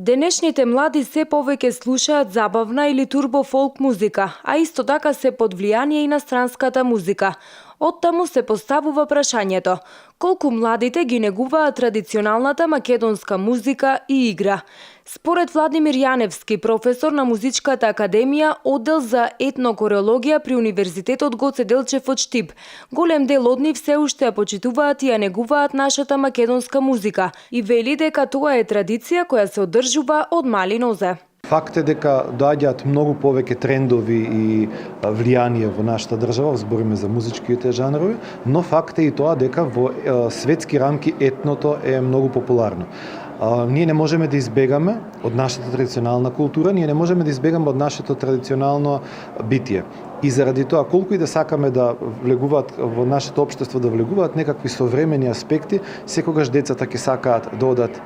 Денешните млади се повеќе слушаат забавна или турбо фолк музика, а исто така се под влијание иностранската музика. Оттаму се поставува прашањето: колку младите ги негуваат традиционалната македонска музика и игра? Според Владимир Јаневски, професор на Музичката академија, оддел за етнокорологија при Универзитетот Гоце Делчев од Штип, голем дел од нив се уште ја почитуваат и ја негуваат нашата македонска музика и вели дека тоа е традиција која се одржува од мали нозе. Факт е дека доаѓаат многу повеќе трендови и влијание во нашата држава, збориме за музичките жанрови, но факт е и тоа дека во светски рамки етното е многу популарно. Ние не можеме да избегаме од нашата традиционална култура, ние не можеме да избегаме од нашето традиционално битие. И заради тоа, колку и да сакаме да влегуваат во нашето општество, да влегуваат некакви современи аспекти, секогаш децата ќе сакаат да одат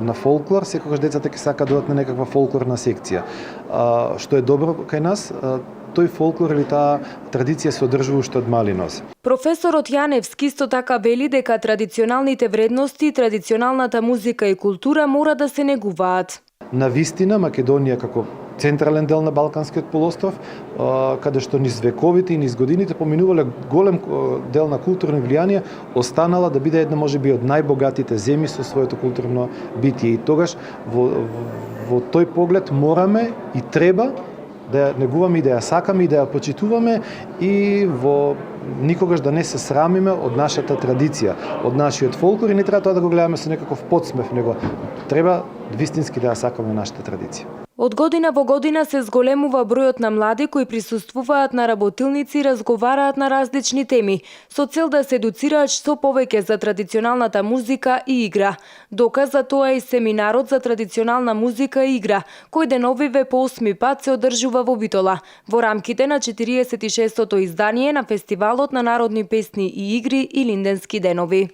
на фолклор, секогаш децата ќе сакаат да одат на некаква фолклорна секција. Што е добро кај нас, тој фолклор или таа традиција се одржува уште од мали нозе. Професорот Јаневски исто така вели дека традиционалните вредности, традиционалната музика и култура мора да се негуваат. На вистина Македонија како централен дел на Балканскиот полуостров, каде што низ вековите и низ годините поминувале голем дел на културно влијание, останала да биде една можеби од најбогатите земји со своето културно битие. И тогаш во тој поглед мораме и треба да ја негуваме и да ја сакаме и да ја почитуваме и никогаш да не се срамиме од нашата традиција, од нашиот фолклор и не треба тоа да го гледаме со некаков подсмев, него треба вистински да ја сакаме нашата традиција. Од година во година се зголемува бројот на млади кои присуствуваат на работилници и разговараат на различни теми, со цел да се едуцираат што повеќе за традиционалната музика и игра. Доказ за тоа е и семинарот за традиционална музика и игра, кој деновиве по 8 пат се одржува во Битола, во рамките на 46-тото издание на Фестивалот на народни песни и игри и Линденски денови.